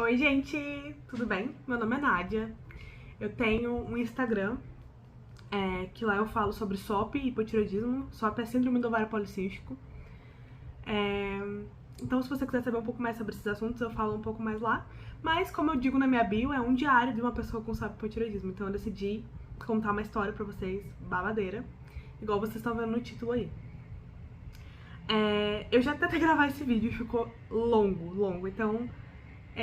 Oi, gente, tudo bem? Meu nome é Nádia. Eu tenho um Instagram, que lá eu falo sobre SOP e hipotireoidismo. SOP é síndrome do ovário policístico. É, Então, se você quiser saber um pouco mais sobre esses assuntos, eu falo um pouco mais lá. Mas, como eu digo na minha bio, é um diário de uma pessoa com SOP e hipotireoidismo. Então, eu decidi contar uma história pra vocês, babadeira, igual vocês estão vendo no título aí. Eu já tentei gravar esse vídeo e ficou longo. Então,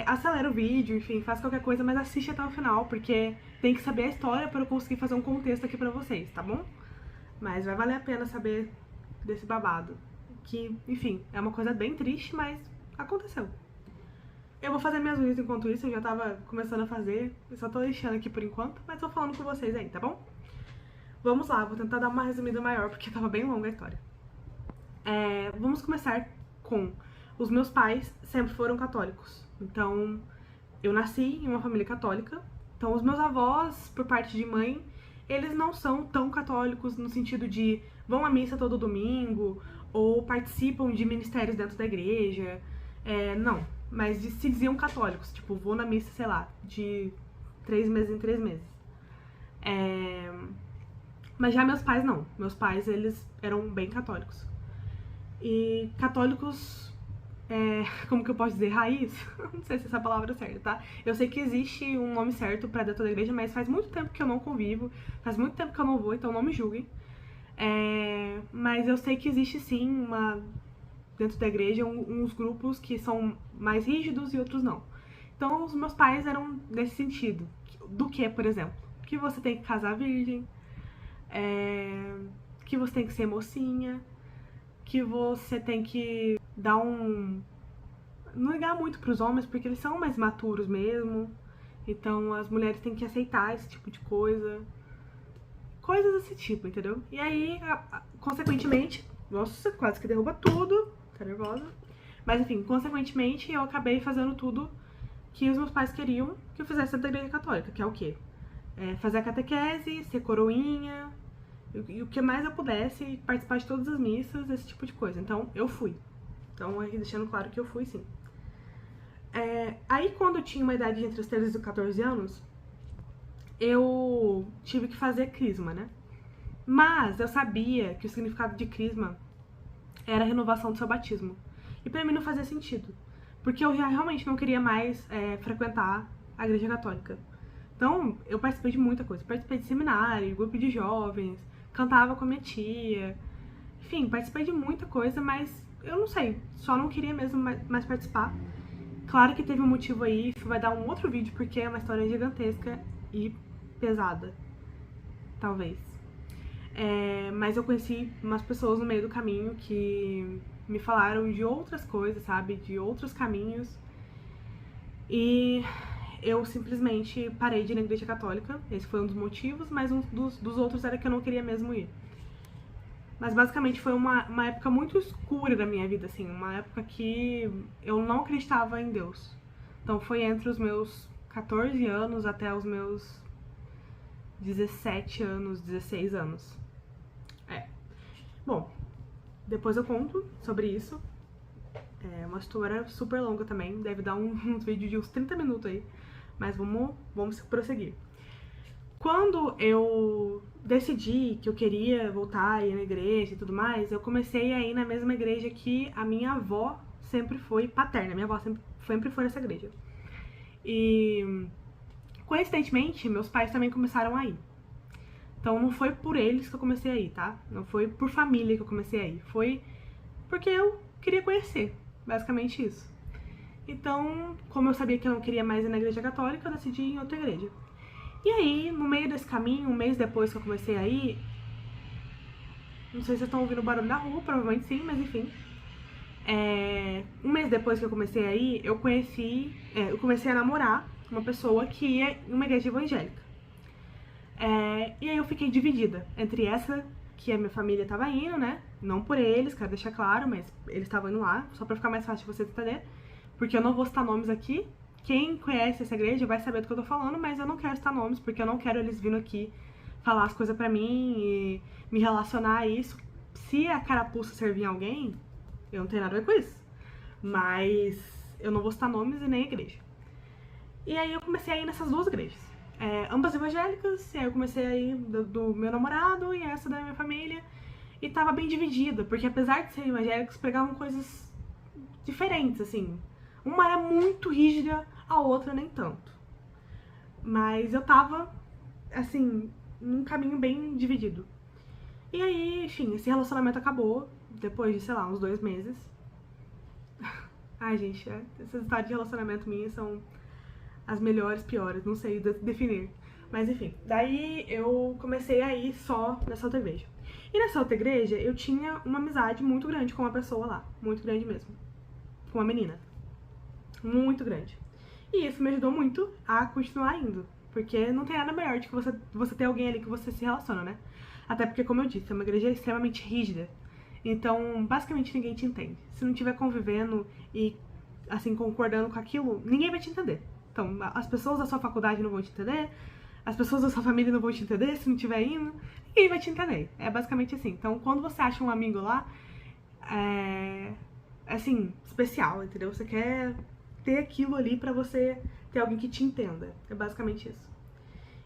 acelera o vídeo, enfim, faz qualquer coisa, mas assiste até o final, porque tem que saber a história para eu conseguir fazer um contexto aqui pra vocês, tá bom? Mas vai valer a pena saber desse babado. Que, enfim, é uma coisa bem triste, mas aconteceu. Eu vou fazer minhas unhas enquanto isso, eu já tava começando a fazer, eu só tô deixando aqui por enquanto, mas tô falando com vocês aí, tá bom? Vamos lá, vou tentar dar uma resumida maior, porque tava bem longa a história. Vamos começar com... Os meus pais sempre foram católicos, então eu nasci em uma família católica, então os meus avós, por parte de mãe, eles não são tão católicos no sentido de vão à missa todo domingo ou participam de ministérios dentro da igreja, não, mas se diziam católicos, tipo, vou na missa, sei lá, de 3 meses em 3 meses. Mas já meus pais não, meus pais eles eram bem católicos. E católicos, como que eu posso dizer, raiz? Não sei se essa palavra é certa, tá? Eu sei que existe um nome certo pra dentro da igreja, mas faz muito tempo que eu não convivo, faz muito tempo que eu não vou, então não me julguem. Mas eu sei que existe sim, dentro da igreja, uns grupos que são mais rígidos e outros não. Então os meus pais eram nesse sentido. Do que, por exemplo? Que você tem que casar virgem, que você tem que ser mocinha, que você tem que dar não ligar muito pros homens, porque eles são mais maturos mesmo. Então as mulheres têm que aceitar esse tipo de coisa. Coisas desse tipo, entendeu? E aí, consequentemente, nossa, quase que derruba tudo. Tá nervosa? Mas enfim, consequentemente, eu acabei fazendo tudo que os meus pais queriam que eu fizesse dentro da igreja católica, que é o quê? Fazer a catequese, ser coroinha, e o que mais eu pudesse, participar de todas as missas, esse tipo de coisa. Então, eu fui. Então, aqui deixando claro que eu fui, sim. Aí, quando eu tinha uma idade entre os 13 e os 14 anos, eu tive que fazer crisma, né? Mas eu sabia que o significado de crisma era a renovação do seu batismo. E pra mim não fazia sentido. Porque eu realmente não queria mais frequentar a igreja católica. Então, eu participei de muita coisa. Participei de seminário, grupo de jovens, cantava com a minha tia. Enfim, participei de muita coisa, mas eu não sei. Só não queria mesmo mais participar. Claro que teve um motivo aí, vai dar um outro vídeo, porque é uma história gigantesca e pesada. Talvez. Mas eu conheci umas pessoas no meio do caminho que me falaram de outras coisas, sabe? De outros caminhos. E eu simplesmente parei de ir na igreja católica. Esse foi um dos motivos, mas um dos outros era que eu não queria mesmo ir. Mas basicamente foi uma época muito escura da minha vida, assim. Uma época que eu não acreditava em Deus. Então foi entre os meus 14 anos até os meus 17 anos, 16 anos. Bom, depois eu conto sobre isso. É uma história super longa também, deve dar um vídeo de uns 30 minutos aí. Mas vamos prosseguir. Quando eu decidi que eu queria voltar a ir na igreja e tudo mais, eu comecei a ir na mesma igreja que a minha avó sempre foi paterna. Minha avó sempre foi nessa igreja. E, coincidentemente, meus pais também começaram a ir. Então não foi por eles que eu comecei a ir, tá? Não foi por família que eu comecei a ir. Foi porque eu queria conhecer, basicamente isso. Então, como eu sabia que eu não queria mais ir na igreja católica, eu decidi ir em outra igreja. E aí, no meio desse caminho, um mês depois que eu comecei a ir, não sei se vocês estão ouvindo o barulho da rua, provavelmente sim, mas enfim. Um mês depois que eu comecei a ir, eu comecei a namorar uma pessoa que ia em uma igreja evangélica. E aí eu fiquei dividida entre essa que a minha família tava indo, né? Não por eles, quero deixar claro, mas eles estavam indo lá, só pra ficar mais fácil de vocês entenderem. Porque eu não vou citar nomes aqui. Quem conhece essa igreja vai saber do que eu tô falando, mas eu não quero citar nomes, porque eu não quero eles vindo aqui falar as coisas pra mim e me relacionar a isso. Se a carapuça servir em alguém, eu não tenho nada a ver com isso. Mas eu não vou citar nomes e nem a igreja. E aí eu comecei a ir nessas duas igrejas. Ambas evangélicas, e aí eu comecei a ir do meu namorado e essa da minha família. E tava bem dividida, porque apesar de serem evangélicos, pregavam coisas diferentes, assim. Uma era muito rígida, a outra nem tanto. Mas eu tava, assim, num caminho bem dividido. E aí, enfim, esse relacionamento acabou depois de, sei lá, uns 2 meses. Ai, gente, essas histórias de relacionamento minhas são as melhores, piores, não sei definir. Mas enfim, daí eu comecei a ir só nessa outra igreja. E nessa outra igreja eu tinha uma amizade muito grande com uma pessoa lá, muito grande mesmo. Com uma menina. Muito grande. E isso me ajudou muito a continuar indo. Porque não tem nada melhor de que você ter alguém ali que você se relaciona, né? Até porque, como eu disse, é uma igreja extremamente rígida. Então, basicamente, ninguém te entende. Se não estiver convivendo e, assim, concordando com aquilo, ninguém vai te entender. Então, as pessoas da sua faculdade não vão te entender, as pessoas da sua família não vão te entender se não estiver indo, ninguém vai te entender. É basicamente assim. Então, quando você acha um amigo lá, assim, especial, entendeu? Você quer ter aquilo ali pra você ter alguém que te entenda. É basicamente isso.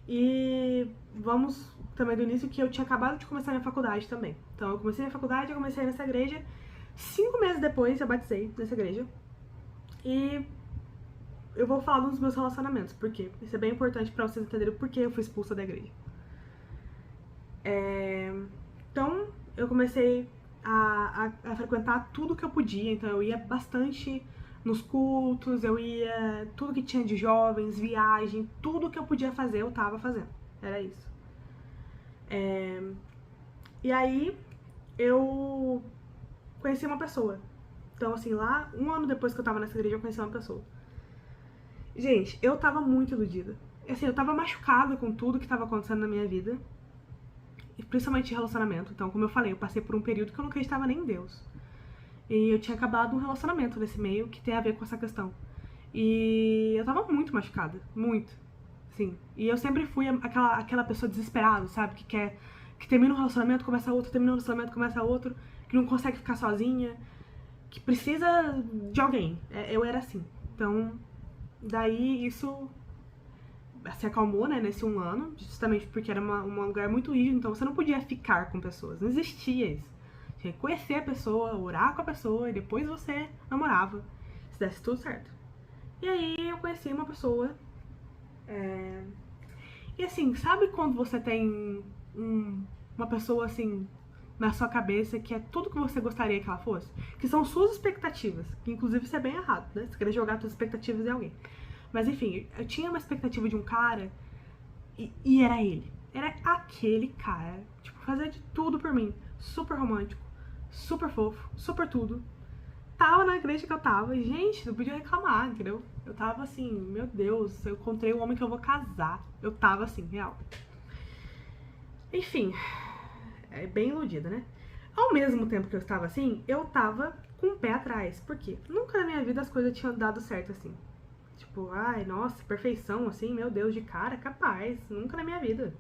E vamos também do início que eu tinha acabado de começar minha faculdade também. Então eu comecei minha faculdade, eu comecei nessa igreja. 5 meses depois eu batizei nessa igreja. E eu vou falar dos meus relacionamentos, porque isso é bem importante pra vocês entenderem o porquê eu fui expulsa da igreja. Então eu comecei a frequentar tudo que eu podia, então eu ia bastante nos cultos, eu ia tudo que tinha de jovens, viagem, tudo que eu podia fazer eu tava fazendo, era isso. E aí eu conheci uma pessoa, então assim, lá, 1 ano depois que eu tava nessa igreja eu conheci uma pessoa. Gente, eu tava muito iludida, assim, eu tava machucada com tudo que tava acontecendo na minha vida, principalmente relacionamento. Então, como eu falei, eu passei por um período que eu não acreditava nem em Deus. E eu tinha acabado um relacionamento nesse meio que tem a ver com essa questão. E eu tava muito machucada, muito. Sim. E eu sempre fui aquela pessoa desesperada, sabe? Que termina um relacionamento, começa outro, termina um relacionamento, começa outro, que não consegue ficar sozinha, que precisa de alguém. Eu era assim. Então, daí isso se acalmou, né, nesse 1 ano, justamente porque era um lugar muito rígido, então você não podia ficar com pessoas, não existia isso. Tinha que conhecer a pessoa, orar com a pessoa, e depois você namorava, se desse tudo certo. E aí eu conheci uma pessoa, e assim, sabe quando você tem uma pessoa assim na sua cabeça que é tudo que você gostaria que ela fosse? Que são suas expectativas, que inclusive isso é bem errado, né, você querer jogar suas expectativas em alguém. Mas enfim, eu tinha uma expectativa de um cara e era ele. Era aquele cara. Tipo, fazia de tudo por mim. Super romântico, super fofo, super tudo. Tava na igreja que eu tava e, gente, não podia reclamar, entendeu? Eu tava assim, meu Deus, eu encontrei o homem que eu vou casar. Eu tava assim, real. Enfim, é bem iludida, né? Ao mesmo tempo que eu estava assim, eu tava com o pé atrás. Por quê? Nunca na minha vida as coisas tinham dado certo assim. Tipo, ai, nossa, perfeição, assim, meu Deus, de cara, capaz, nunca na minha vida.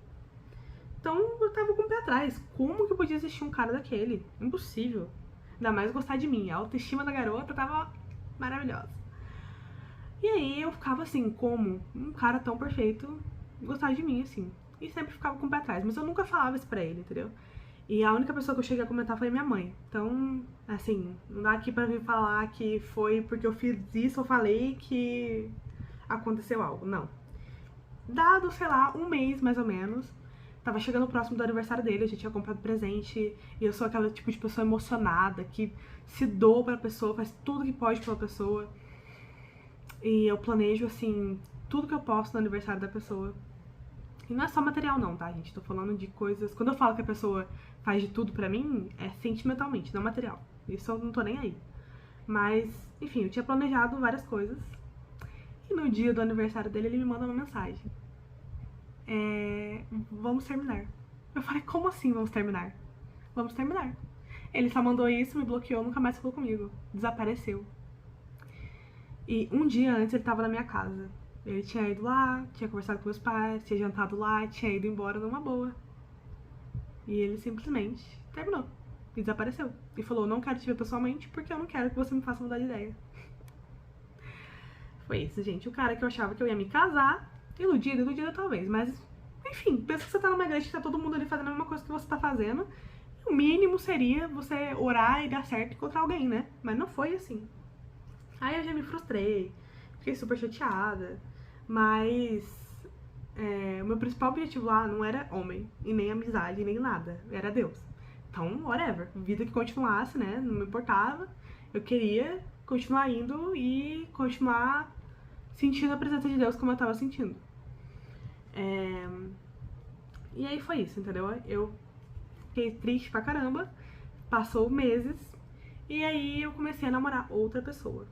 Então eu tava com o pé atrás. Como que podia existir um cara daquele? Impossível. Ainda mais gostar de mim. A autoestima da garota tava maravilhosa. E aí eu ficava assim, como um cara tão perfeito gostar de mim, assim. E sempre ficava com o pé atrás. Mas eu nunca falava isso pra ele, entendeu? E a única pessoa que eu cheguei a comentar foi minha mãe. Então, assim, não dá aqui pra vir falar que foi porque eu fiz isso ou falei que aconteceu algo. Não. Dado, sei lá, 1 mês mais ou menos, tava chegando próximo do aniversário dele, eu já tinha comprado presente, e eu sou aquela tipo de pessoa emocionada, que se doa pra pessoa, faz tudo que pode pela pessoa. E eu planejo, assim, tudo que eu posso no aniversário da pessoa. E não é só material não, tá, gente? Tô falando de coisas... Quando eu falo que a pessoa faz de tudo pra mim, é sentimentalmente, não material. Isso eu não tô nem aí. Mas, enfim, eu tinha planejado várias coisas. E no dia do aniversário dele, ele me manda uma mensagem. Vamos terminar. Eu falei, como assim vamos terminar? Vamos terminar. Ele só mandou isso, me bloqueou, nunca mais falou comigo. Desapareceu. E um dia antes ele tava na minha casa. Ele tinha ido lá, tinha conversado com meus pais, tinha jantado lá, tinha ido embora numa boa. E ele simplesmente terminou. E desapareceu. E falou, não quero te ver pessoalmente porque eu não quero que você me faça mudar de ideia. Foi isso, gente. O cara que eu achava que eu ia me casar, iludida talvez, mas enfim, pensa que você tá numa igreja que tá todo mundo ali fazendo a mesma coisa que você tá fazendo. O mínimo seria você orar e dar certo e encontrar alguém, né? Mas não foi assim. Aí eu já me frustrei, fiquei super chateada, mas o meu principal objetivo lá não era homem, e nem amizade, nem nada, era Deus. Então, whatever, vida que continuasse, né? Não me importava. Eu queria continuar indo e continuar sentindo a presença de Deus como eu tava sentindo. E aí foi isso, entendeu? Eu fiquei triste pra caramba, passou meses, e aí eu comecei a namorar outra pessoa.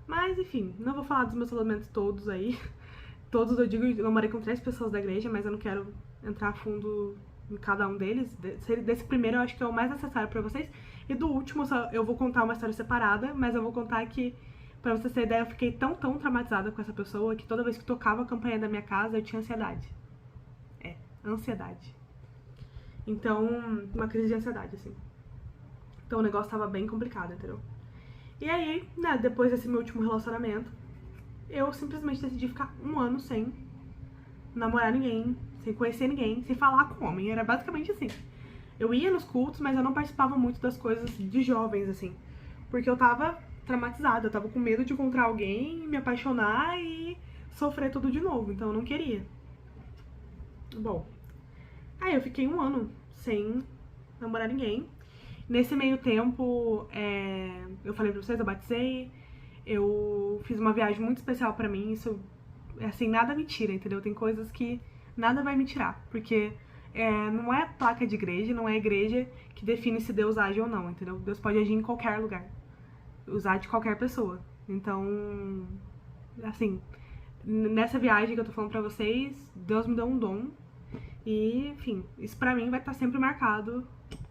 Mas, enfim, não vou falar dos meus relacionamentos todos aí. Todos, eu digo, eu namorei com 3 pessoas da igreja, mas eu não quero entrar a fundo em cada um deles. Desse primeiro eu acho que é o mais necessário pra vocês. E do último eu vou contar uma história separada, mas eu vou contar que, pra vocês terem ideia, eu fiquei tão traumatizada com essa pessoa que toda vez que tocava a campainha da minha casa eu tinha ansiedade. Ansiedade. Então, uma crise de ansiedade, assim. Então o negócio tava bem complicado, entendeu? E aí, né, depois desse meu último relacionamento, eu simplesmente decidi ficar 1 ano sem namorar ninguém, sem conhecer ninguém, sem falar com homem. Era basicamente assim. Eu ia nos cultos, mas eu não participava muito das coisas de jovens, assim. Porque eu tava traumatizada, eu tava com medo de encontrar alguém, me apaixonar e sofrer tudo de novo. Então eu não queria. Bom, aí eu fiquei 1 ano sem namorar ninguém. Nesse meio tempo, eu falei pra vocês, eu batizei, eu fiz uma viagem muito especial pra mim, isso, assim, nada me tira, entendeu? Tem coisas que nada vai me tirar, porque não é placa de igreja, não é a igreja que define se Deus age ou não, entendeu? Deus pode agir em qualquer lugar, usar de qualquer pessoa. Então, assim, nessa viagem que eu tô falando pra vocês, Deus me deu um dom e, enfim, isso pra mim vai estar sempre marcado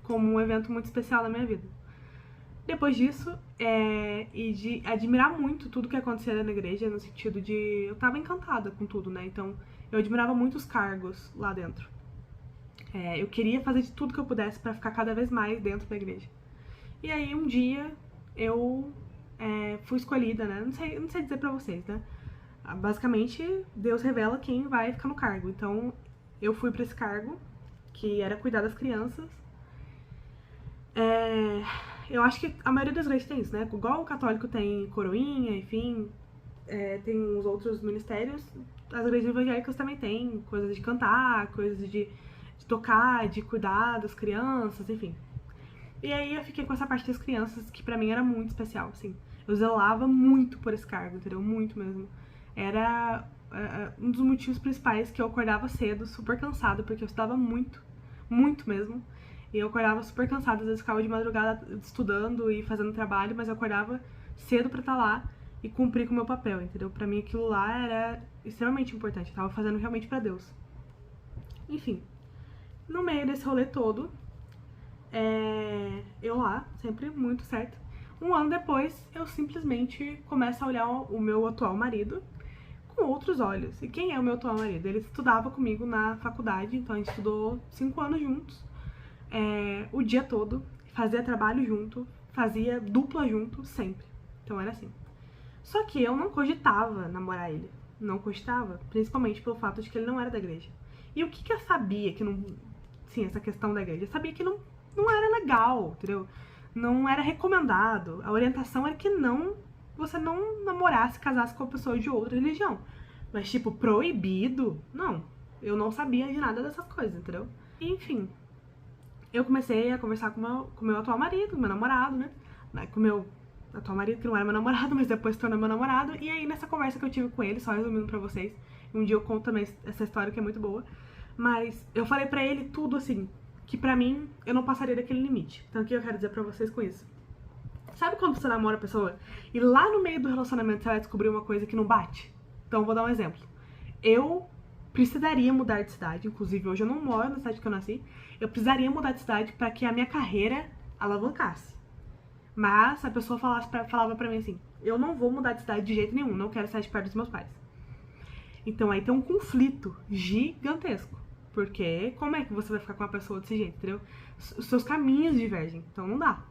como um evento muito especial na minha vida. Depois disso, e de admirar muito tudo que acontecia na igreja, no sentido de... eu tava encantada com tudo, né? Então, eu admirava muito os cargos lá dentro. Eu queria fazer de tudo que eu pudesse pra ficar cada vez mais dentro da igreja. E aí, um dia, eu fui escolhida, né? Não sei dizer pra vocês, né? Basicamente, Deus revela quem vai ficar no cargo. Então, eu fui pra esse cargo, que era cuidar das crianças. Eu acho que a maioria das igrejas tem isso, né? Igual o católico tem coroinha, enfim, tem uns outros ministérios, as igrejas evangélicas também tem coisas de cantar, coisas de tocar, de cuidar das crianças, enfim. E aí eu fiquei com essa parte das crianças que pra mim era muito especial, assim. Eu zelava muito por esse cargo, entendeu? Muito mesmo. Era um dos motivos principais que eu acordava cedo, super cansada, porque eu estudava muito, muito mesmo. E eu acordava super cansada, às vezes ficava de madrugada estudando e fazendo trabalho, mas eu acordava cedo pra estar lá e cumprir com o meu papel, entendeu? Pra mim aquilo lá era extremamente importante, eu tava fazendo realmente pra Deus. Enfim, no meio desse rolê todo, eu lá, sempre muito certo. 1 ano depois, eu simplesmente começo a olhar o meu atual marido com outros olhos. E quem é o meu atual marido? Ele estudava comigo na faculdade, então a gente estudou 5 anos juntos. O dia todo, fazia trabalho junto, fazia dupla junto, sempre. Então era assim. Só que eu não cogitava namorar ele. Não cogitava, principalmente pelo fato de que ele não era da igreja. E o que eu sabia que não... Sim, essa questão da igreja. Eu sabia que não era legal, entendeu? Não era recomendado. A orientação era que você não namorasse, casasse com uma pessoa de outra religião. Mas, tipo, proibido? Não. Eu não sabia de nada dessas coisas, entendeu? E, enfim... eu comecei a conversar com o meu atual marido, meu namorado, né? Com o meu atual marido, que não era meu namorado, mas depois se tornou meu namorado. E aí, nessa conversa que eu tive com ele, só resumindo pra vocês, um dia eu conto também essa história que é muito boa, mas eu falei pra ele tudo, assim, que pra mim, eu não passaria daquele limite. Então, o que eu quero dizer pra vocês com isso? Sabe quando você namora a pessoa e lá no meio do relacionamento você vai descobrir uma coisa que não bate? Então, eu vou dar um exemplo. Eu precisaria mudar de cidade, inclusive hoje eu não moro na cidade que eu nasci, eu precisaria mudar de cidade pra que a minha carreira alavancasse. Mas a pessoa falava pra mim assim, eu não vou mudar de cidade de jeito nenhum, não quero sair de perto dos meus pais. Então aí tem um conflito gigantesco, porque como é que você vai ficar com uma pessoa desse jeito, entendeu? Os seus caminhos divergem, então não dá.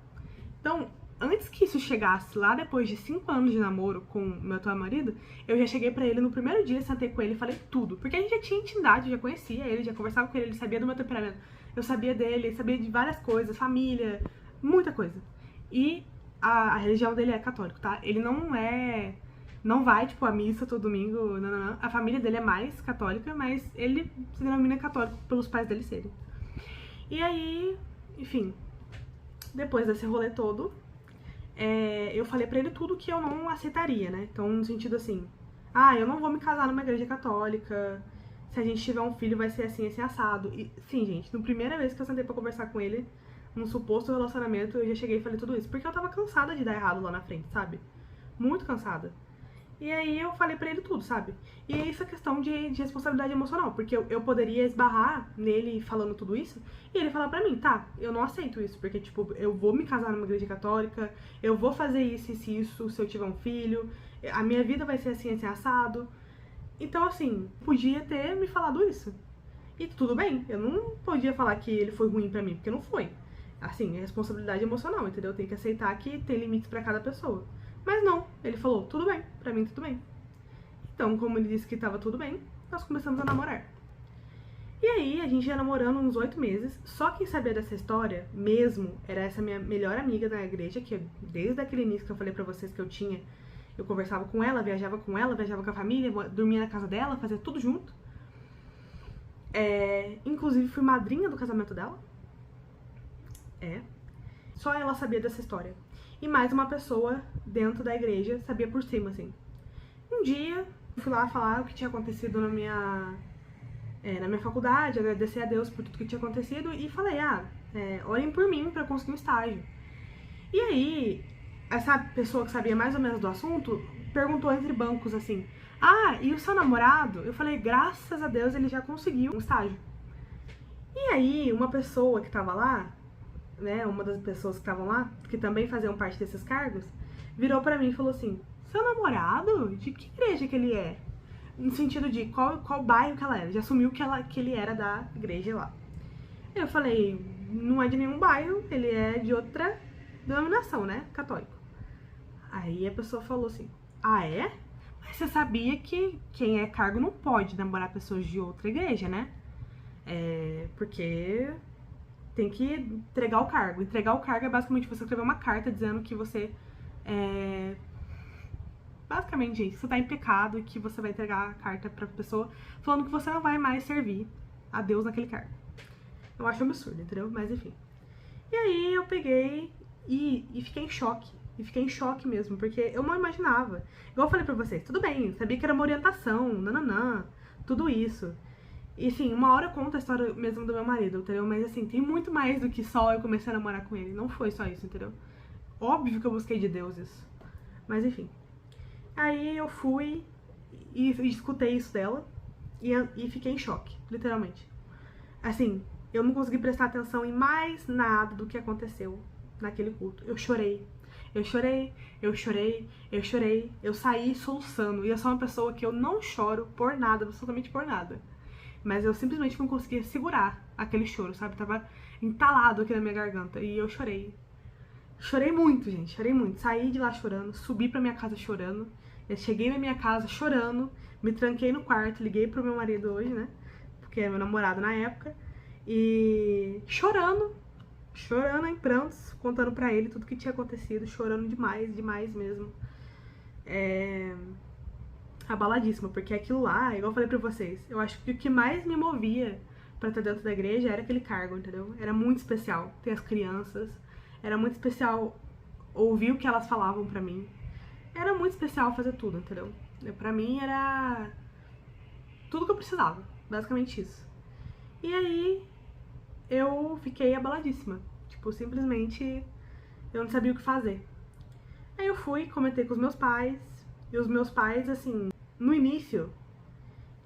Então, antes que isso chegasse, lá depois de 5 anos de namoro com meu atual marido, eu já cheguei pra ele no primeiro dia, sentei com ele e falei tudo. Porque a gente já tinha intimidade, eu já conhecia ele, já conversava com ele sabia do meu temperamento. Eu sabia dele, sabia de várias coisas, família, muita coisa. E a religião dele é católico, tá? Ele não vai, tipo, à missa todo domingo, não. A família dele é mais católica, mas ele se denomina católico pelos pais dele serem. E aí, enfim, depois desse rolê todo, eu falei pra ele tudo que eu não aceitaria, né? Então, no sentido assim, eu não vou me casar numa igreja católica, se a gente tiver um filho vai ser assim, assim, assado. E, sim, gente, na primeira vez que eu sentei pra conversar com ele, num suposto relacionamento, eu já cheguei e falei tudo isso, porque eu tava cansada de dar errado lá na frente, sabe? Muito cansada. E aí eu falei pra ele tudo, sabe? E é essa questão de responsabilidade emocional, porque eu poderia esbarrar nele falando tudo isso, e ele falar pra mim, tá, eu não aceito isso, porque, tipo, eu vou me casar numa igreja católica, eu vou fazer isso e isso se eu tiver um filho, a minha vida vai ser assim, assim, assado. Então, assim, podia ter me falado isso. E tudo bem, eu não podia falar que ele foi ruim pra mim, porque não foi. Assim, é responsabilidade emocional, entendeu? Tem que aceitar que tem limites pra cada pessoa. Mas não, ele falou, tudo bem, pra mim tudo bem. Então, como ele disse que tava tudo bem, nós começamos a namorar. E aí, a gente ia namorando uns 8 meses, só quem sabia dessa história mesmo era essa minha melhor amiga da igreja, que desde aquele início que eu falei pra vocês que eu conversava com ela, viajava com a família, dormia na casa dela, fazia tudo junto. Inclusive, fui madrinha do casamento dela. Só ela sabia dessa história. E mais uma pessoa dentro da igreja sabia por cima, assim. Um dia, eu fui lá falar o que tinha acontecido na minha faculdade, agradecer a Deus por tudo que tinha acontecido e falei, orem por mim pra eu conseguir um estágio. E aí, essa pessoa que sabia mais ou menos do assunto perguntou entre bancos assim, e o seu namorado? Eu falei, graças a Deus ele já conseguiu um estágio. E aí, uma pessoa que tava lá, né, uma das pessoas que estavam lá, que também faziam parte desses cargos, virou pra mim e falou assim, seu namorado? De que igreja que ele é? No sentido de qual bairro que ela era. Já assumiu que ele era da igreja lá. Eu falei, não é de nenhum bairro, ele é de outra denominação, né, católico. Aí a pessoa falou assim, é? Mas você sabia que quem é cargo não pode namorar pessoas de outra igreja, né? Porque tem que entregar o cargo. Entregar o cargo é basicamente você escrever uma carta dizendo que você basicamente, gente, você tá em pecado e que você vai entregar a carta pra pessoa falando que você não vai mais servir a Deus naquele cargo. Eu acho absurdo, entendeu? Mas enfim. E aí eu peguei e fiquei em choque. E fiquei em choque mesmo, porque eu não imaginava. Igual eu falei pra vocês, tudo bem, sabia que era uma orientação, tudo isso. E assim, uma hora eu conto a história mesmo do meu marido, entendeu? Mas assim, tem muito mais do que só eu comecei a namorar com ele. Não foi só isso, entendeu? Óbvio que eu busquei de Deus isso. Mas enfim. Aí eu fui e escutei isso dela e fiquei em choque, literalmente. Assim, eu não consegui prestar atenção em mais nada do que aconteceu naquele culto. Eu chorei. Eu saí soluçando. E eu sou uma pessoa que eu não choro por nada, absolutamente por nada. Mas eu simplesmente não conseguia segurar aquele choro, sabe? Tava entalado aqui na minha garganta. E eu chorei. Chorei muito, gente. Chorei muito. Saí de lá chorando, subi pra minha casa chorando. Eu cheguei na minha casa chorando, me tranquei no quarto, liguei pro meu marido hoje, né? Porque é meu namorado na época. E chorando em prantos, contando pra ele tudo que tinha acontecido, chorando demais mesmo. Abaladíssima, porque aquilo lá, igual eu falei pra vocês, eu acho que o que mais me movia pra estar dentro da igreja era aquele cargo, entendeu? Era muito especial ter as crianças, era muito especial ouvir o que elas falavam pra mim, era muito especial fazer tudo, entendeu? Pra mim era tudo que eu precisava, basicamente isso. E aí eu fiquei abaladíssima, tipo, simplesmente eu não sabia o que fazer. Aí eu fui, comentei com os meus pais, e os meus pais, assim, no início,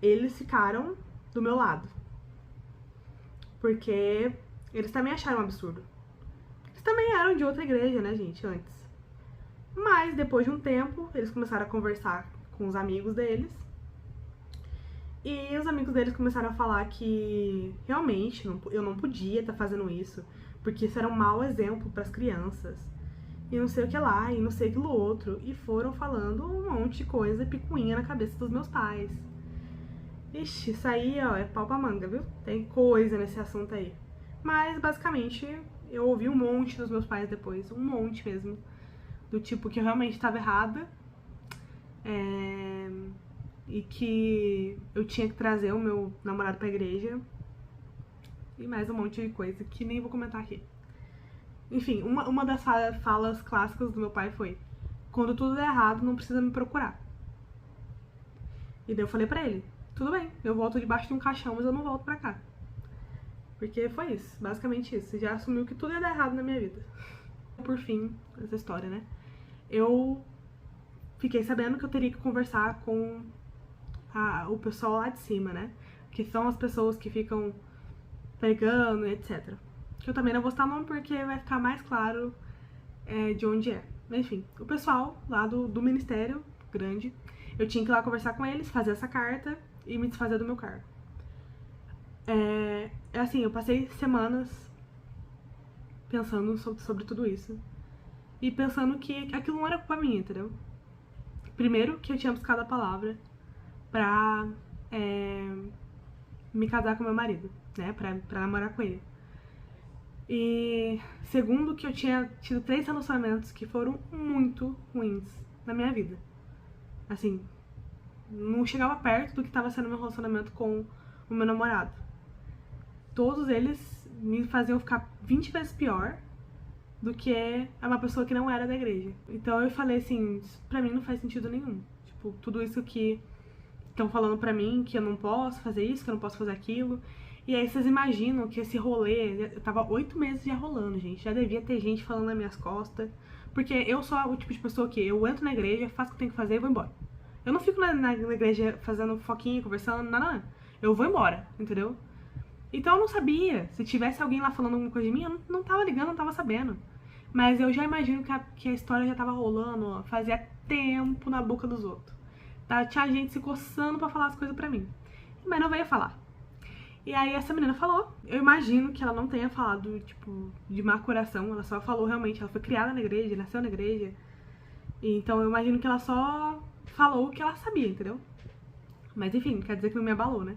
eles ficaram do meu lado. Porque eles também acharam um absurdo. Eles também eram de outra igreja, né, gente, antes. Mas, depois de um tempo, eles começaram a conversar com os amigos deles. E os amigos deles começaram a falar que, realmente, eu não podia estar fazendo isso. Porque isso era um mau exemplo para as crianças. e não sei o que lá, e não sei aquilo outro. E foram falando um monte de coisa, picuinha na cabeça dos meus pais. Ixi, isso aí, ó, é pau pra manga, viu? Tem coisa nesse assunto aí. Mas, basicamente, eu ouvi um monte dos meus pais depois, um monte mesmo. Do tipo que eu realmente estava errada. E que eu tinha que trazer o meu namorado pra igreja. E mais um monte de coisa que nem vou comentar aqui. Enfim, uma das falas clássicas do meu pai foi: quando tudo der errado, não precisa me procurar. E daí eu falei pra ele: tudo bem, eu volto debaixo de um caixão, mas eu não volto pra cá. Porque foi isso, basicamente isso. Já assumiu que tudo ia dar errado na minha vida. Por fim, essa história, né? Eu fiquei sabendo que eu teria que conversar com o pessoal lá de cima, né? Que são as pessoas que ficam pregando, etc. Que eu também não vou citar nome porque vai ficar mais claro de onde é. Mas, enfim, o pessoal lá do ministério grande, eu tinha que ir lá conversar com eles, fazer essa carta e me desfazer do meu cargo. Assim, eu passei semanas pensando sobre tudo isso. E pensando que aquilo não era culpa minha, entendeu? Primeiro, que eu tinha buscado a palavra pra me casar com meu marido, né? Pra namorar com ele. E segundo, que eu tinha tido 3 relacionamentos que foram muito ruins na minha vida. Assim, não chegava perto do que tava sendo meu relacionamento com o meu namorado. Todos eles me faziam ficar 20 vezes pior do que uma pessoa que não era da igreja. Então eu falei assim, isso pra mim não faz sentido nenhum. Tipo, tudo isso que estão falando pra mim, que eu não posso fazer isso, que eu não posso fazer aquilo. E aí vocês imaginam que esse rolê, eu tava 8 meses já rolando, gente. Já devia ter gente falando nas minhas costas. Porque eu sou o tipo de pessoa que eu entro na igreja, faço o que tenho que fazer e vou embora. Eu não fico na igreja fazendo foquinha, conversando, nada. Eu vou embora, entendeu? Então eu não sabia. Se tivesse alguém lá falando alguma coisa de mim, eu não tava ligando, não tava sabendo. Mas eu já imagino que a história já tava rolando, ó, fazia tempo na boca dos outros. Tá? Tinha gente se coçando pra falar as coisas pra mim. Mas não veio falar. E aí essa menina falou, eu imagino que ela não tenha falado, tipo, de má coração, ela só falou realmente, ela foi criada na igreja, nasceu na igreja. E então eu imagino que ela só falou o que ela sabia, entendeu? Mas enfim, quer dizer que não me abalou, né?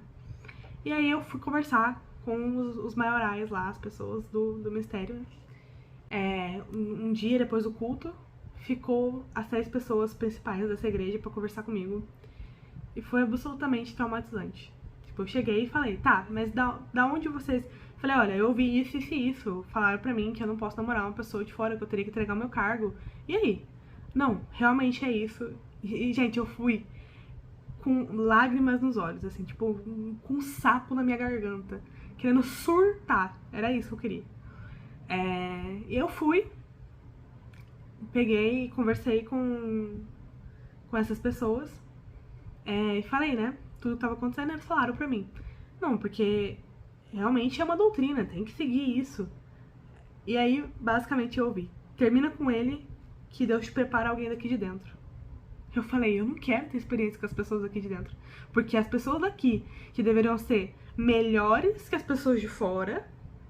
E aí eu fui conversar com os maiorais lá, as pessoas do ministério, né? Um dia depois do culto, ficou as 3 pessoas principais dessa igreja pra conversar comigo. E foi absolutamente traumatizante. Tipo, eu cheguei e falei, tá, mas da onde vocês... Falei, olha, eu ouvi isso, isso e isso. Falaram pra mim que eu não posso namorar uma pessoa de fora, que eu teria que entregar o meu cargo. E aí? Não, realmente é isso. E gente, eu fui com lágrimas nos olhos, assim, tipo, com um sapo na minha garganta, querendo surtar. Era isso que eu queria. E eu fui, peguei e conversei com essas pessoas. E falei, né, tudo que tava acontecendo, eles falaram pra mim, não, porque realmente é uma doutrina, tem que seguir isso. E aí, basicamente, eu ouvi, termina com ele, que Deus te prepara alguém daqui de dentro. Eu falei, eu não quero ter experiência com as pessoas daqui de dentro, porque as pessoas daqui, que deveriam ser melhores que as pessoas de fora,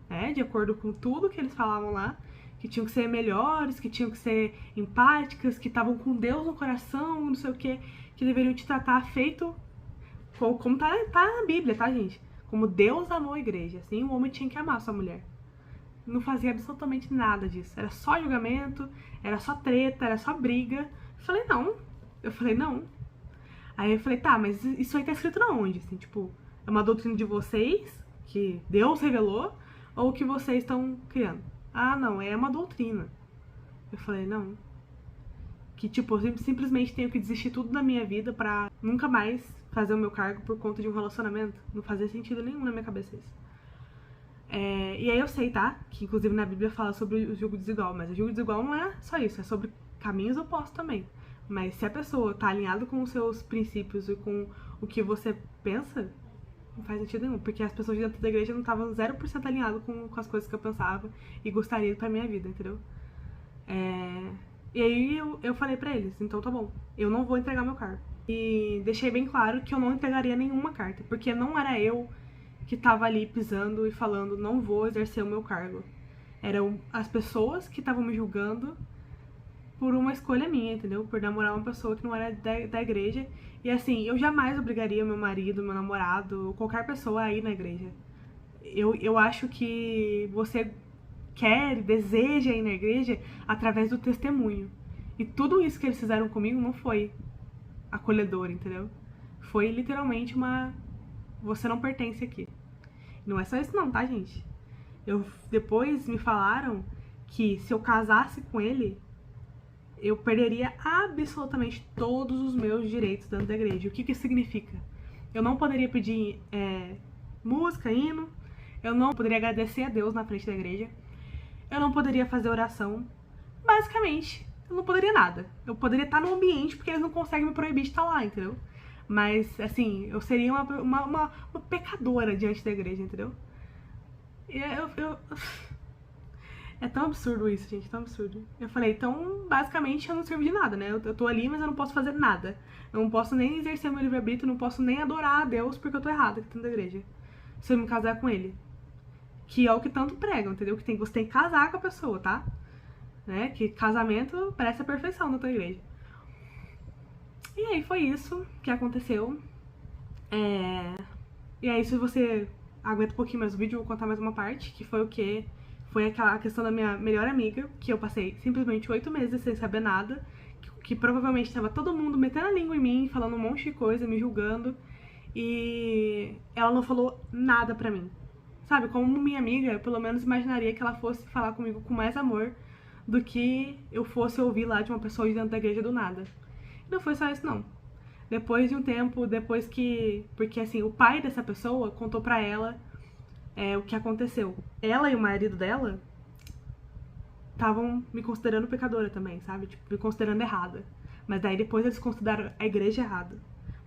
né, de acordo com tudo que eles falavam lá, que tinham que ser melhores, que tinham que ser empáticas, que estavam com Deus no coração, não sei o que deveriam te tratar feito como tá na Bíblia, tá, gente? Como Deus amou a igreja, assim, o homem tinha que amar a sua mulher. Não fazia absolutamente nada disso. Era só julgamento, era só treta, era só briga. Eu falei, não. Aí eu falei, tá, mas isso aí tá escrito na onde? Assim, tipo, é uma doutrina de vocês, que Deus revelou, ou que vocês estão criando? Ah, não, é uma doutrina. Eu falei, não. Que, tipo, eu simplesmente tenho que desistir tudo da minha vida pra nunca mais fazer o meu cargo por conta de um relacionamento. Não fazia sentido nenhum na minha cabeça isso. E aí eu sei, tá? Que inclusive na Bíblia fala sobre o julgo desigual, mas o julgo desigual não é só isso, é sobre caminhos opostos também. Mas se a pessoa tá alinhada com os seus princípios e com o que você pensa, não faz sentido nenhum, porque as pessoas dentro da igreja não estavam 0% alinhadas com as coisas que eu pensava e gostaria pra minha vida, entendeu? E aí eu falei pra eles, então tá bom, eu não vou entregar meu cargo. E deixei bem claro que eu não entregaria nenhuma carta, porque não era eu que tava ali pisando e falando, não vou exercer o meu cargo. Eram as pessoas que estavam me julgando por uma escolha minha, entendeu? Por namorar uma pessoa que não era da igreja. E assim, eu jamais obrigaria meu marido, meu namorado, qualquer pessoa a ir na igreja. Eu acho que você quer, deseja ir na igreja através do testemunho. E tudo isso que eles fizeram comigo não foi acolhedor, entendeu? Foi literalmente uma... Você não pertence aqui. Não é só isso não, tá, gente? Depois me falaram que se eu casasse com ele, eu perderia absolutamente todos os meus direitos dentro da igreja. O que isso significa? Eu não poderia pedir música, hino, eu não poderia agradecer a Deus na frente da igreja, eu não poderia fazer oração, basicamente, eu não poderia nada. Eu poderia estar no ambiente porque eles não conseguem me proibir de estar lá, entendeu? Mas, assim, eu seria uma pecadora diante da igreja, entendeu? E é tão absurdo isso, gente, tão absurdo. Eu falei, então, basicamente, eu não sirvo de nada, né? Eu tô ali, mas eu não posso fazer nada. Eu não posso nem exercer meu livre-arbítrio, não posso nem adorar a Deus porque eu tô errada aqui dentro da igreja. Se eu me casar com ele. Que é o que tanto pregam, entendeu? Que você tem que casar com a pessoa, tá? Né? Que casamento parece a perfeição da tua igreja. E aí foi isso que aconteceu. E aí, se você aguenta um pouquinho mais o vídeo, eu vou contar mais uma parte, que foi o quê? Foi aquela questão da minha melhor amiga, que eu passei simplesmente 8 meses sem saber nada, que provavelmente estava todo mundo metendo a língua em mim, falando um monte de coisa, me julgando, e ela não falou nada pra mim. Sabe, como minha amiga, eu pelo menos imaginaria que ela fosse falar comigo com mais amor do que eu fosse ouvir lá de uma pessoa de dentro da igreja do nada. E não foi só isso, não. Depois de um tempo, depois que... Porque, assim, o pai dessa pessoa contou pra ela o que aconteceu. Ela e o marido dela estavam me considerando pecadora também, sabe? Tipo, me considerando errada. Mas daí depois eles consideraram a igreja errada.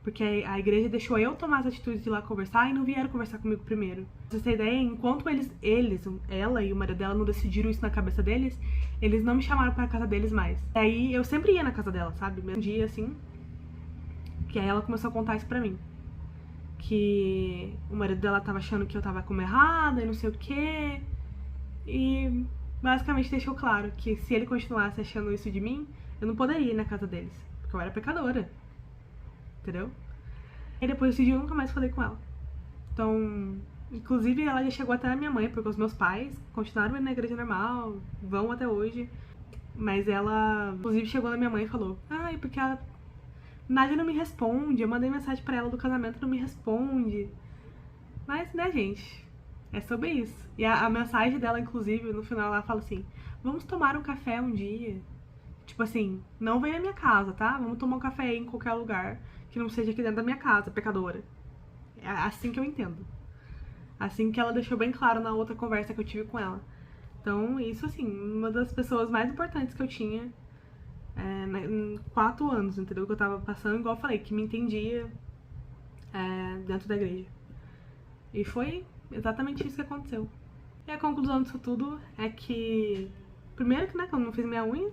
Porque a igreja deixou eu tomar as atitudes de ir lá conversar e não vieram conversar comigo primeiro. Pra você ter ideia, enquanto ela e o marido dela não decidiram isso na cabeça deles, eles não me chamaram pra casa deles mais. E aí eu sempre ia na casa dela, sabe? Um dia, assim, que aí ela começou a contar isso pra mim. Que o marido dela tava achando que eu tava como errada e não sei o quê. E basicamente deixou claro que se ele continuasse achando isso de mim, eu não poderia ir na casa deles. Porque eu era pecadora. Entendeu? E depois desse dia eu nunca mais falei com ela. Então, inclusive ela já chegou até a minha mãe, porque os meus pais continuaram indo na igreja normal, vão até hoje. Mas ela, inclusive, chegou na minha mãe e falou: ai, porque a Nádia não me responde, eu mandei mensagem pra ela do casamento, não me responde. Mas, né, gente, é sobre isso. E a mensagem dela, inclusive, no final ela fala assim: vamos tomar um café um dia. Tipo assim, não vem na minha casa, tá? Vamos tomar um café aí em qualquer lugar que não seja aqui dentro da minha casa, pecadora. É assim que eu entendo. Assim que ela deixou bem claro na outra conversa que eu tive com ela. Então, isso assim, uma das pessoas mais importantes que eu tinha em 4 anos, entendeu? Que eu tava passando, igual eu falei, que me entendia dentro da igreja. E foi exatamente isso que aconteceu. E a conclusão disso tudo é que, primeiro que, né, que eu não fiz minha unha.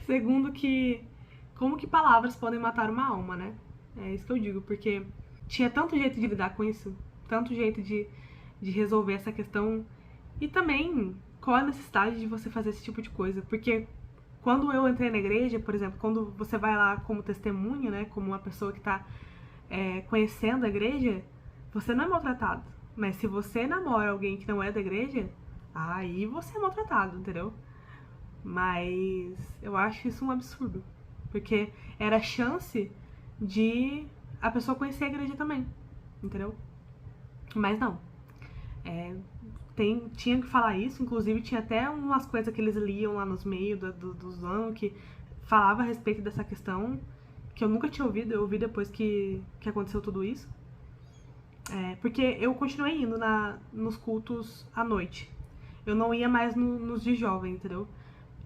Segundo que, como que palavras podem matar uma alma, né? É isso que eu digo, porque tinha tanto jeito de lidar com isso, tanto jeito de resolver essa questão. E também, qual a necessidade de você fazer esse tipo de coisa? Porque quando eu entrei na igreja, por exemplo, quando você vai lá como testemunha, né, como uma pessoa que tá conhecendo a igreja, você não é maltratado. Mas se você namora alguém que não é da igreja, aí você é maltratado, entendeu? Mas eu acho isso um absurdo. Porque era a chance de a pessoa conhecer a igreja também, entendeu? Mas não. Tinha que falar isso, inclusive tinha até umas coisas que eles liam lá nos meios dos anos que falava a respeito dessa questão, que eu nunca tinha ouvido, eu ouvi depois que aconteceu tudo isso. Porque eu continuei indo nos cultos à noite. Eu não ia mais nos de jovem, entendeu?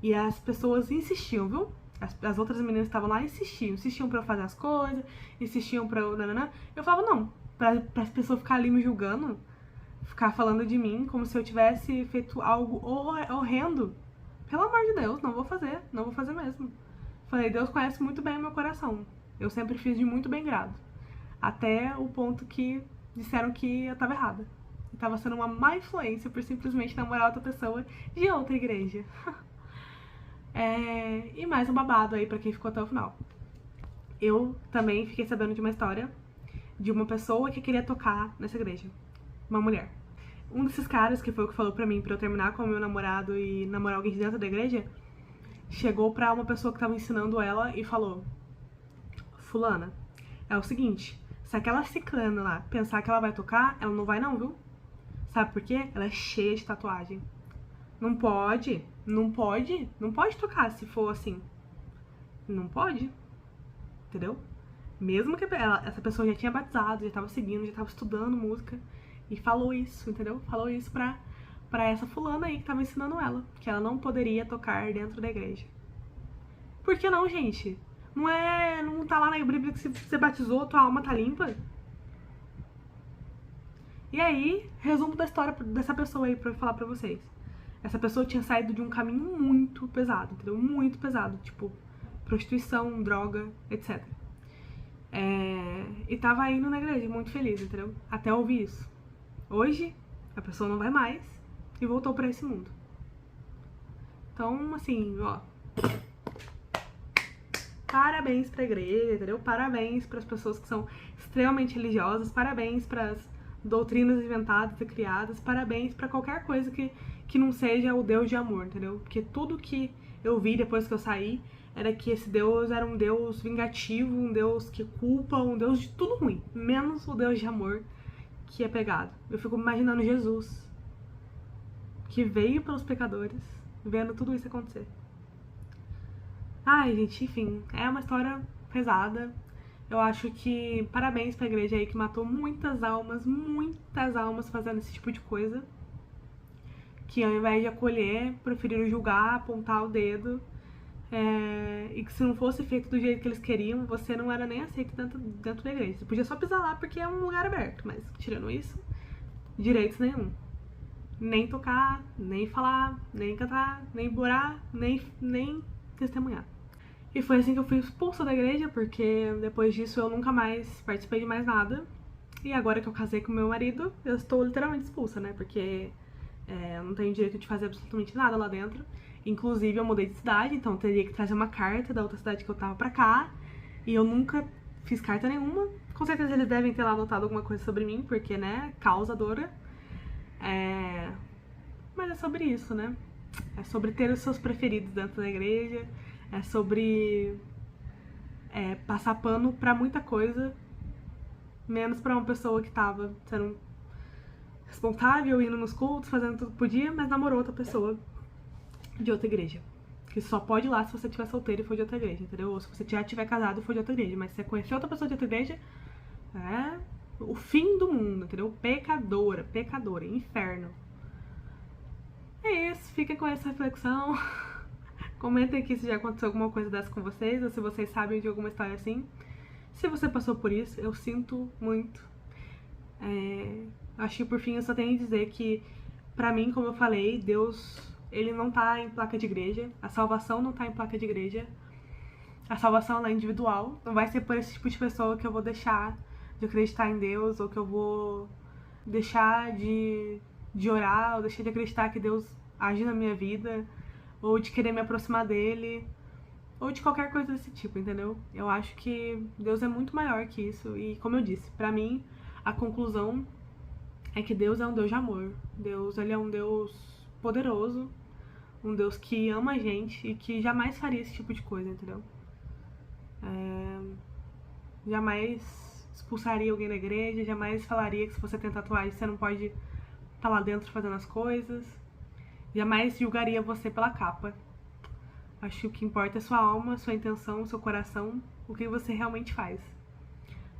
E as pessoas insistiam, viu? As outras meninas que estavam lá insistiam pra eu fazer as coisas, insistiam pra eu... Nanana. Eu falava, não, pra as pessoas ficarem ali me julgando, ficar falando de mim como se eu tivesse feito algo horrendo. Pelo amor de Deus, não vou fazer mesmo. Falei, Deus conhece muito bem o meu coração. Eu sempre fiz de muito bem grado. Até o ponto que disseram que eu tava errada. Eu tava sendo uma má influência por simplesmente namorar outra pessoa de outra igreja. E mais um babado aí pra quem ficou até o final. Eu também fiquei sabendo de uma história de uma pessoa que queria tocar nessa igreja. Uma mulher. Um desses caras, que foi o que falou pra mim pra eu terminar com o meu namorado e namorar alguém de dentro da igreja, chegou pra uma pessoa que tava ensinando ela e falou: fulana, é o seguinte, se aquela ciclana lá pensar que ela vai tocar, ela não vai não, viu? Sabe por quê? Ela é cheia de tatuagem. Não pode tocar se for assim. Não pode, entendeu? Mesmo que essa pessoa já tinha batizado, já tava seguindo, já tava estudando música e falou isso, entendeu? Falou isso pra essa fulana aí que tava ensinando ela, que ela não poderia tocar dentro da igreja. Por que não, gente? Não tá lá na Bíblia que se você batizou, tua alma tá limpa? E aí, resumo da história dessa pessoa aí pra eu falar pra vocês. Essa pessoa tinha saído de um caminho muito pesado, entendeu? Muito pesado, tipo prostituição, droga, etc. E tava indo na igreja, muito feliz, entendeu? Até ouvir isso. Hoje, a pessoa não vai mais e voltou pra esse mundo. Então, assim, ó, parabéns pra igreja, entendeu? Parabéns pras pessoas que são extremamente religiosas, parabéns pras doutrinas inventadas e criadas, parabéns pra qualquer coisa que não seja o Deus de amor, entendeu? Porque tudo que eu vi depois que eu saí era que esse Deus era um Deus vingativo, um Deus que culpa, um Deus de tudo ruim, menos o Deus de amor que é pegado. Eu fico imaginando Jesus, que veio pelos pecadores, vendo tudo isso acontecer. Ai, gente, enfim, é uma história pesada. Eu acho que parabéns pra igreja aí que matou muitas almas fazendo esse tipo de coisa. Que ao invés de acolher, preferiram julgar, apontar o dedo. E que se não fosse feito do jeito que eles queriam, você não era nem aceito dentro da igreja. Você podia só pisar lá porque é um lugar aberto, mas tirando isso, direitos nenhum. Nem tocar, nem falar, nem cantar, nem orar, nem testemunhar. E foi assim que eu fui expulsa da igreja, porque depois disso eu nunca mais participei de mais nada. E agora que eu casei com meu marido, eu estou literalmente expulsa, né? Porque eu não tenho direito de fazer absolutamente nada lá dentro. Inclusive eu mudei de cidade, então eu teria que trazer uma carta da outra cidade que eu tava pra cá. E eu nunca fiz carta nenhuma. Com certeza eles devem ter lá anotado alguma coisa sobre mim, porque, né, causadora. Mas é sobre isso, né? É sobre ter os seus preferidos dentro da igreja. É sobre passar pano pra muita coisa, menos pra uma pessoa que tava sendo responsável, indo nos cultos, fazendo tudo que podia, mas namorou outra pessoa de outra igreja. Que só pode ir lá se você estiver solteiro e for de outra igreja, entendeu? Ou se você já estiver casado e for de outra igreja. Mas se você conhecer outra pessoa de outra igreja, é o fim do mundo, entendeu? Pecadora, inferno. É isso, fica com essa reflexão. Comentem aqui se já aconteceu alguma coisa dessa com vocês, ou se vocês sabem de alguma história assim. Se você passou por isso, eu sinto muito. Acho que por fim eu só tenho a dizer que, pra mim, como eu falei, Deus, ele não tá em placa de igreja. A salvação não tá em placa de igreja. A salvação ela é individual. Não vai ser por esse tipo de pessoa que eu vou deixar de acreditar em Deus, ou que eu vou deixar de orar, ou deixar de acreditar que Deus age na minha vida, ou de querer me aproximar dele, ou de qualquer coisa desse tipo, entendeu? Eu acho que Deus é muito maior que isso, e como eu disse, pra mim, a conclusão é que Deus é um Deus de amor. Deus, ele é um Deus poderoso, um Deus que ama a gente e que jamais faria esse tipo de coisa, entendeu? Jamais expulsaria alguém da igreja, jamais falaria que se você tem tatuagem você não pode estar lá dentro fazendo as coisas, jamais julgaria você pela capa. Acho que o que importa é sua alma, sua intenção, seu coração, o que você realmente faz.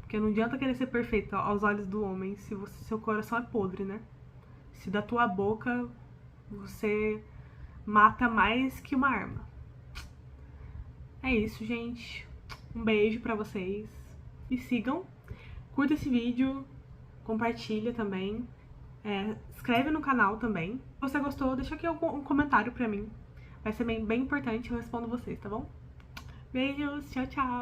Porque não adianta querer ser perfeito aos olhos do homem se seu coração é podre, né? Se da tua boca você mata mais que uma arma. É isso, gente. Um beijo pra vocês. Me sigam. Curta esse vídeo. Compartilha também. Inscreve no canal também. Se você gostou, deixa aqui um comentário pra mim. Vai ser bem importante, eu respondo vocês, tá bom? Beijos, tchau, tchau!